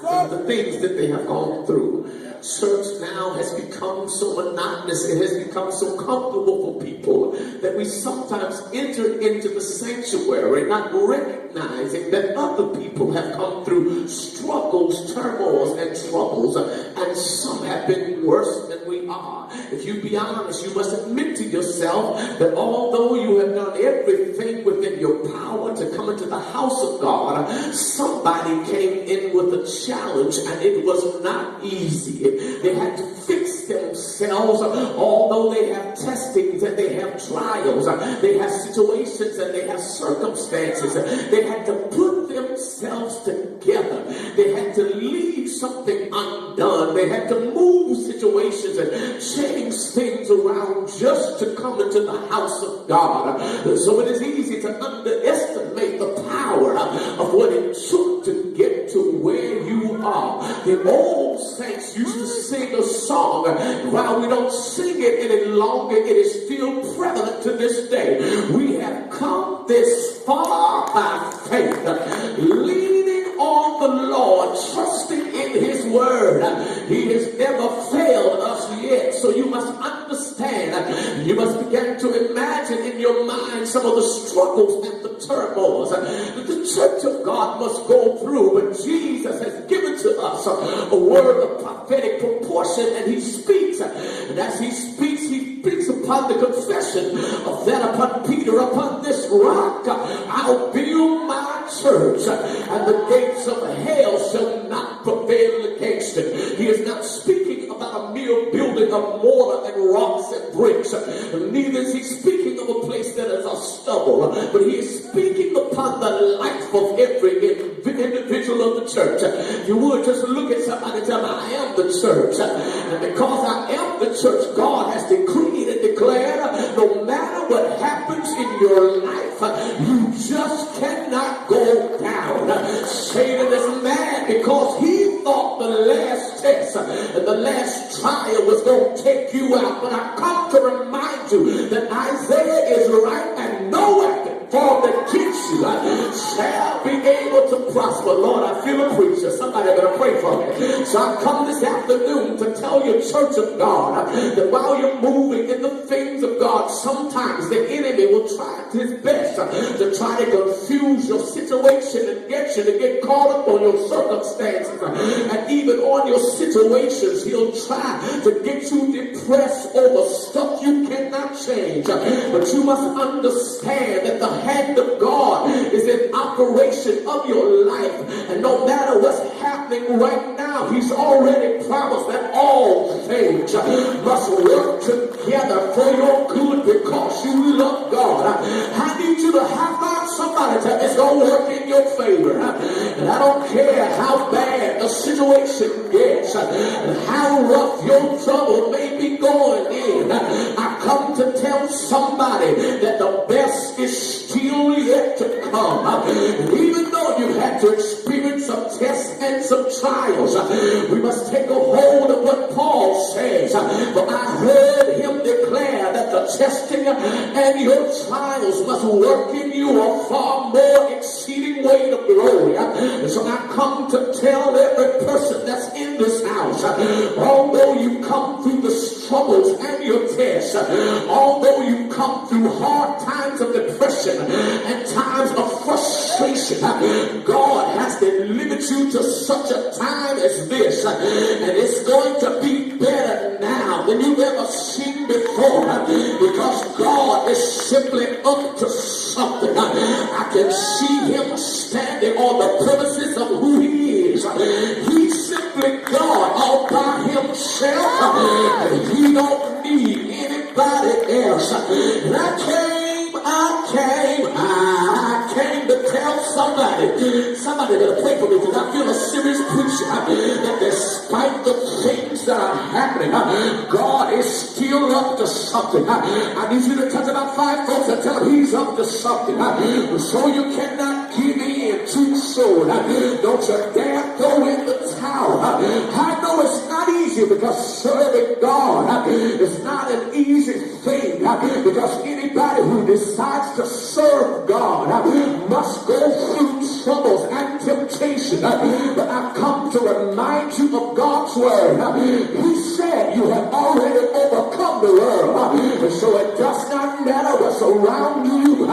the things that they have gone through. Church now has become so monotonous, it has become so comfortable for people that we sometimes enter into the sanctuary not recognizing that other people have come through struggles, turmoils, and troubles, and some have been worse than we are. If you be honest, you must admit to yourself that although you have done everything within your power to come into the house of God, somebody came in with a challenge, and it was not easy. They had to fix themselves, although they have testings and they have trials, they have situations and they have circumstances. They had to put themselves together. They had to leave something undone. They had to move situations and change things around just to come into the house of God. So it is easy to underestimate the power of what it took to get to where you are. The old saints used to sing a song. While we don't sing it any longer, it is still prevalent to this day. We have come this far by faith, leaning on the Lord, trusting in His word. He has never failed us yet. So you must understand, you must begin to imagine in your mind some of the struggles and the turmoils that the church of God must go through. But Jesus has given to us a word of prophetic proportion, and He speaks. And as He speaks upon the confession of that upon Peter, upon this rock I'll build my church, and the gates of hell shall not prevail against it. He is not speaking about a mere building of mortar and rocks and bricks. Neither is He speaking of a place that is a stubble, but He is speaking upon the life of every individual of the church. If you would just look at somebody and tell them, I am the church. And because I am the church, God has decreed and declared, no matter what happens in your life, you just cannot go down. Satan is mad because he thought the last test and the last trial was going to take you out. But I come to remind you that Isaiah is right, and no weapon formed against you shall be able to prosper. Lord, I feel a preacher. Somebody better pray for me. So I come this afternoon to tell you, church of God, that while you're moving in the things of God, sometimes the enemy will try his best to try to confuse your situation and get you to get caught up on your circumstances and even on your situations. He'll try to get you depressed over stuff you cannot change. But you must understand that the hand of God is in operation of your life, and no matter what's happening right now, He's already promised that all things must work together for your good because you love God. I need you to have out somebody tell it's going to work in your favor. And I don't care how bad the situation gets and how rough your trouble may be going in. I come to tell somebody that the best is still yet to come. Even though you had to experience some tests and some trials, we must take a hold of what Paul says. For I heard him declare that the testing and your trials must work in you a far more exceeding weight of glory. And so I come to tell every person that's in this house, although you come through the struggles and your tests, although you come through hard times of depression and times of frustration, God has delivered you to such a time as this, and it's going to be better now than you've ever seen before, because God is simply up to something. I can see Him standing on the premises of who He is. He's simply God all by Himself, and He don't need anybody else. And I came to tell somebody better pray for me, because I feel a serious preacher that despite the things that are happening, God is still up to something. I need you to touch about 5 folks and tell them He's up to something. So you cannot give in too soon. Don't you dare throw in the towel. I know it's not easy, because serving God is not an easy thing, because anybody who decides to serve God must go through troubles and temptation. But I've come to remind you of God's word. He said you have already overcome the world. And so it does not matter what's around you.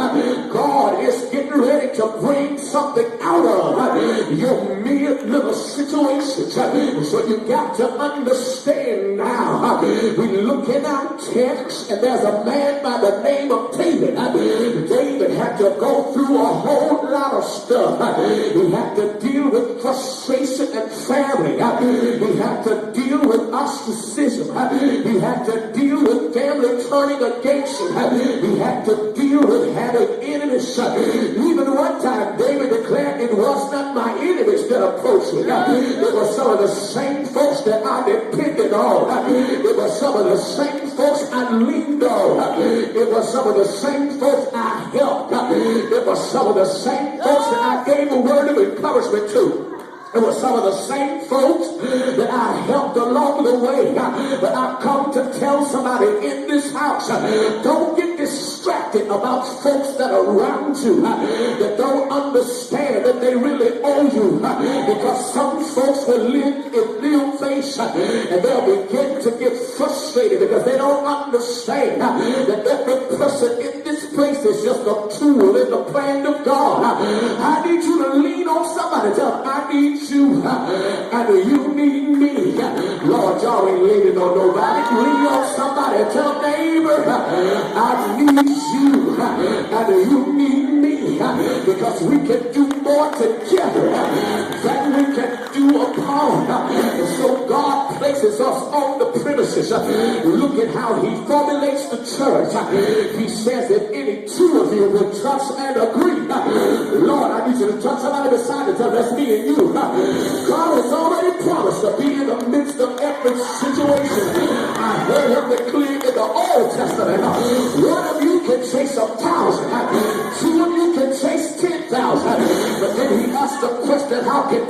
God is getting ready to bring something out of your mere little situations. So you got to understand now. We look in our text, and there's a man by the name of David. David had to go through a whole lot of stuff. He had to deal with frustration and family. He had to deal with ostracism. He had to deal with family turning against him. He had to deal with having enemies. Even one time, David declared, it was not my enemies that approached me. It was some of the same folks that I depended on. It was some of the same folks I leaned on. It was some of the same folks I helped. It was some of the same folks that I gave a word of encouragement to. It was some of the same folks that I helped along the way. But I've come to tell somebody in this house, don't get distracted about folks that are around you that don't understand that they really owe you. Because some folks will live in ill face and they'll begin to get frustrated because they don't understand that every person in this place is just a tool in the plan of God. I need you to lean on somebody. Tell them, I need you and you need me. Lord, y'all ain't leaning on nobody. Lean on somebody. Tell neighbor, I need you and you need me. Because we can do more together than we can do apart. And so God places us on the premises. Look at how he formulates the church. He says that any two of you will trust and agree. Lord, I need you to touch somebody beside you. Tell them, that's me and you. God has already promised to be in the midst of every situation. I heard him declare in the Old Testament, one of you can chase 1,000, two of you can chase 10,000. But then he asked the question, how can